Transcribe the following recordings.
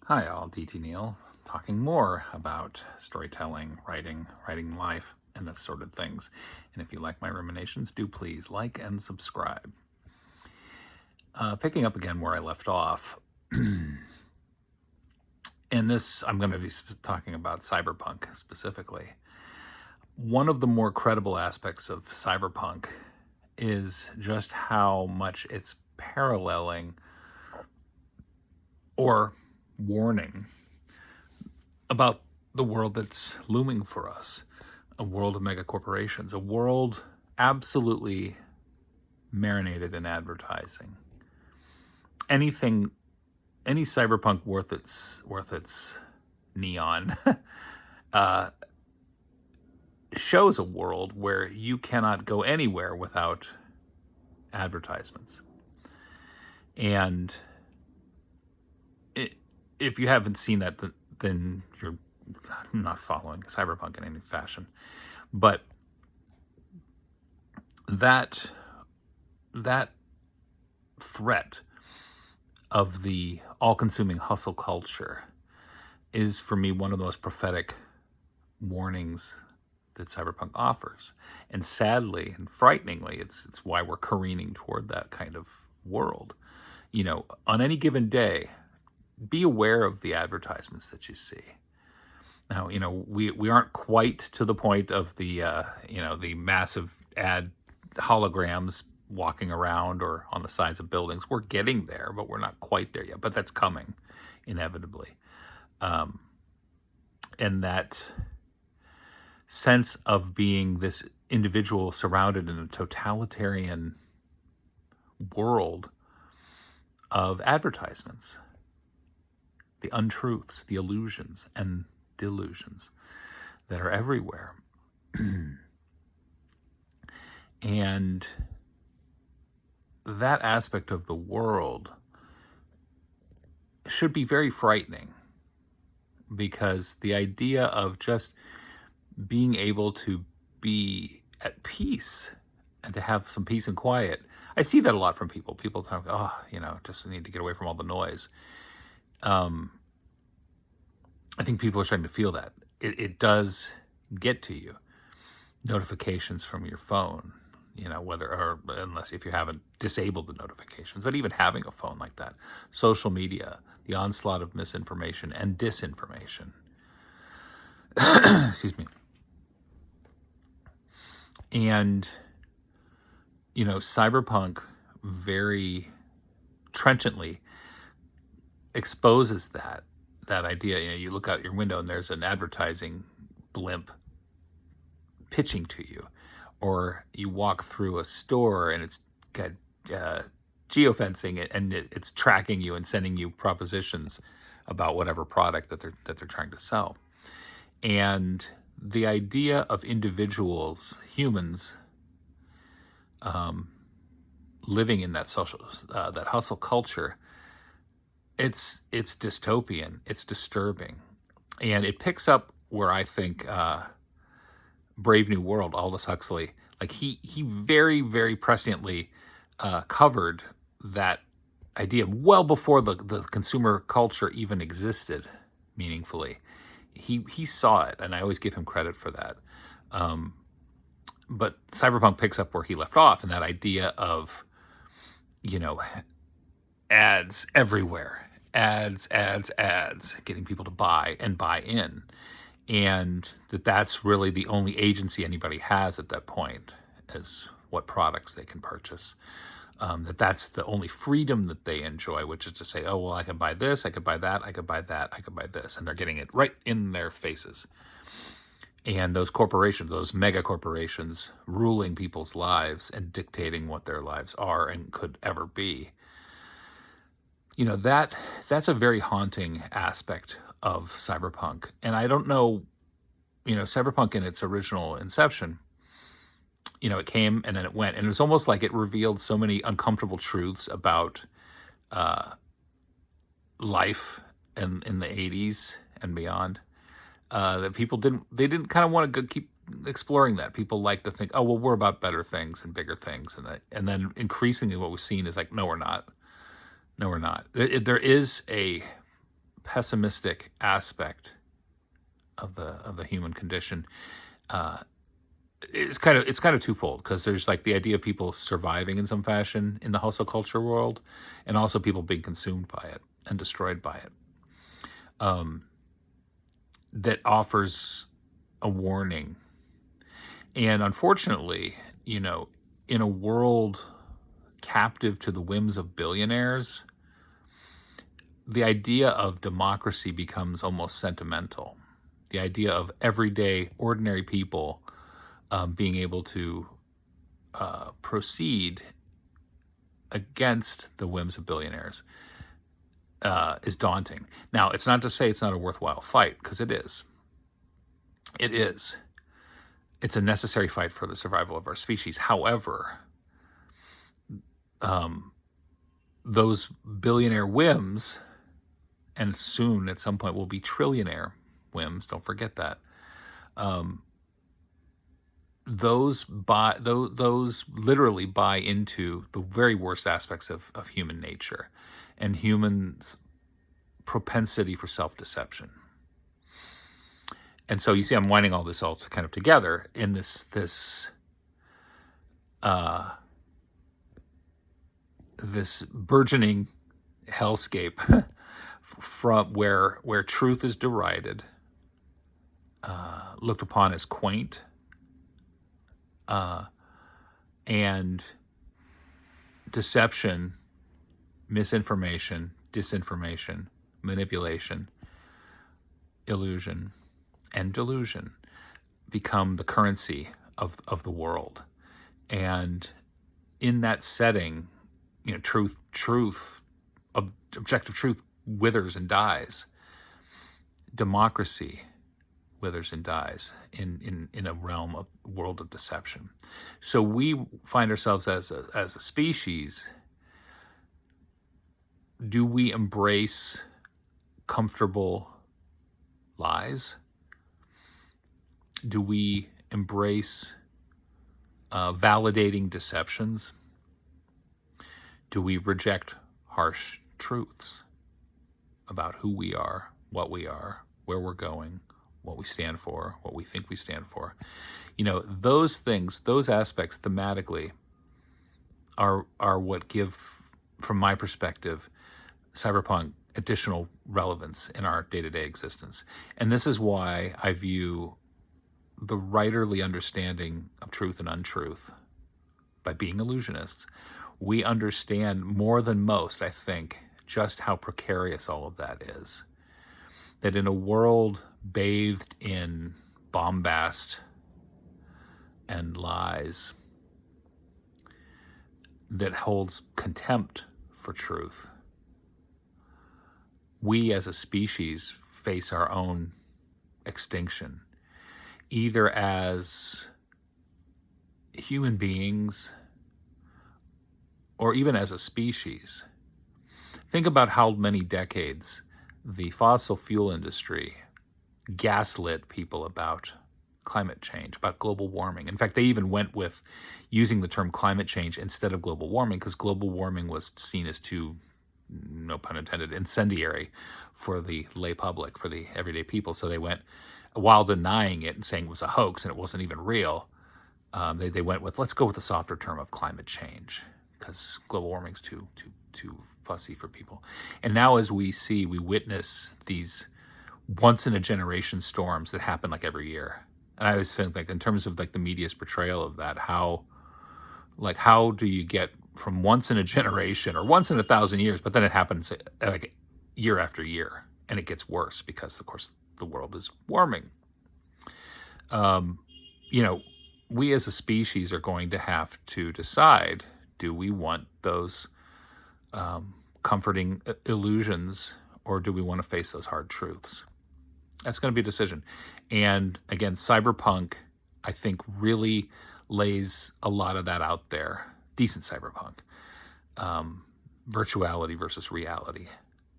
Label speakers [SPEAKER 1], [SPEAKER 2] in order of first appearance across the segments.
[SPEAKER 1] Hi, all. DT Neil, talking more about storytelling, writing life, and that sort of things. And if you like my ruminations, do please like and subscribe. Picking up again where I left off, in this, I'm going to be talking about cyberpunk specifically. One of the more credible aspects of cyberpunk is just how much it's paralleling or warning about the world that's looming for us, a world of mega corporations, a world absolutely marinated in advertising. Any cyberpunk worth its neon shows a world where you cannot go anywhere without advertisements. And if you haven't seen that, then you're not following cyberpunk in any fashion. But that threat of the all-consuming hustle culture is, for me, one of the most prophetic warnings that cyberpunk offers. And sadly and frighteningly, it's why we're careening toward that kind of world. You know, on any given day, be aware of the advertisements that you see. Now, you know, we aren't quite to the point of the the massive ad holograms walking around or on the sides of buildings. We're getting there, but we're not quite there yet. But that's coming, inevitably. And that sense of being this individual surrounded in a totalitarian world of advertisements, the untruths, the illusions, and delusions that are everywhere. And that aspect of the world should be very frightening, because the idea of just being able to be at peace and to have some peace and quiet. I see that a lot from people. People talk, just need to get away from all the noise. I think people are starting to feel that. It does get to you. Notifications from your phone, unless if you haven't disabled the notifications, but even having a phone like that. Social media, the onslaught of misinformation and disinformation. Excuse me. And, cyberpunk very trenchantly exposes that idea. You look out your window and there's an advertising blimp pitching to you, or you walk through a store and it's got geofencing and it's tracking you and sending you propositions about whatever product that they're trying to sell. And the idea of individuals, humans, living in that that hustle culture, it's dystopian, it's disturbing, and it picks up where I think Brave New World, Aldous Huxley, like he very, very presciently covered that idea well before the consumer culture even existed meaningfully. He saw it, and I always give him credit for that. But cyberpunk picks up where he left off, and that idea of, ads everywhere, ads, getting people to buy and buy in, and that's really the only agency anybody has at that point, is what products they can purchase. That's the only freedom that they enjoy, which is to say, oh, well, I can buy this, I could buy that, I could buy that, I could buy this. And they're getting it right in their faces. And those corporations, those mega corporations, ruling people's lives and dictating what their lives are and could ever be. That's a very haunting aspect of cyberpunk. And I don't know, cyberpunk in its original inception, it came and then it went, and it was almost like it revealed so many uncomfortable truths about life in the 80s and beyond, that people didn't kind of want to keep exploring that. People like to think, oh, well, we're about better things and bigger things, and then increasingly what we've seen is like, no, we're not. There is a pessimistic aspect of the human condition. Uh, it's kind of twofold, because there's like the idea of people surviving in some fashion in the hustle culture world, and also people being consumed by it and destroyed by it. That offers a warning. And unfortunately, in a world captive to the whims of billionaires, the idea of democracy becomes almost sentimental. The idea of everyday, ordinary people being able to proceed against the whims of billionaires is daunting. Now, it's not to say it's not a worthwhile fight, because it is. It is. It's a necessary fight for the survival of our species. However, those billionaire whims, and soon at some point will be trillionaire whims, don't forget that, those literally buy into the very worst aspects of human nature and humans' propensity for self-deception. And so you see, I'm winding all this all kind of together in this burgeoning hellscape from where truth is derided, looked upon as quaint, and deception, misinformation, disinformation, manipulation, illusion, and delusion become the currency of the world. And in that setting, objective truth withers and dies. Democracy withers and dies in a realm of world of deception. So we find ourselves as a species. Do we embrace comfortable lies? Do we embrace validating deceptions? Do we reject harsh truths about who we are, what we are, where we're going, what we stand for, what we think we stand for? Those things, those aspects thematically are what give, from my perspective, cyberpunk additional relevance in our day-to-day existence. And this is why I view the writerly understanding of truth and untruth. By being illusionists, we understand more than most, I think, just how precarious all of that is. That in a world bathed in bombast and lies, that holds contempt for truth, we as a species face our own extinction, either as human beings or even as a species. Think about how many decades the fossil fuel industry gaslit people about climate change, about global warming. In fact, they even went with using the term climate change instead of global warming, because global warming was seen as too, no pun intended, incendiary for the lay public, for the everyday people. So they went, while denying it and saying it was a hoax and it wasn't even real, they went with, let's go with the softer term of climate change, because global warming's too fussy for people. And now as we witness these once in a generation storms that happen like every year. And I always think, like, in terms of like the media's portrayal of that, how do you get from once in a generation or once in 1,000 years, but then it happens like year after year, and it gets worse because, of course, the world is warming. We as a species are going to have to decide, do we want those comforting illusions, or do we want to face those hard truths? That's going to be a decision. And again, cyberpunk, I think, really lays a lot of that out there. Decent cyberpunk. Virtuality versus reality.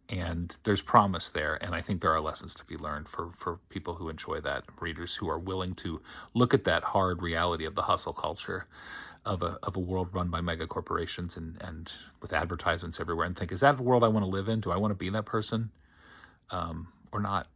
[SPEAKER 1] And there's promise there, and I think there are lessons to be learned for people who enjoy that, readers who are willing to look at that hard reality of the hustle culture of a world run by mega corporations and with advertisements everywhere, and think, is that the world I want to live in? Do I want to be that person? or not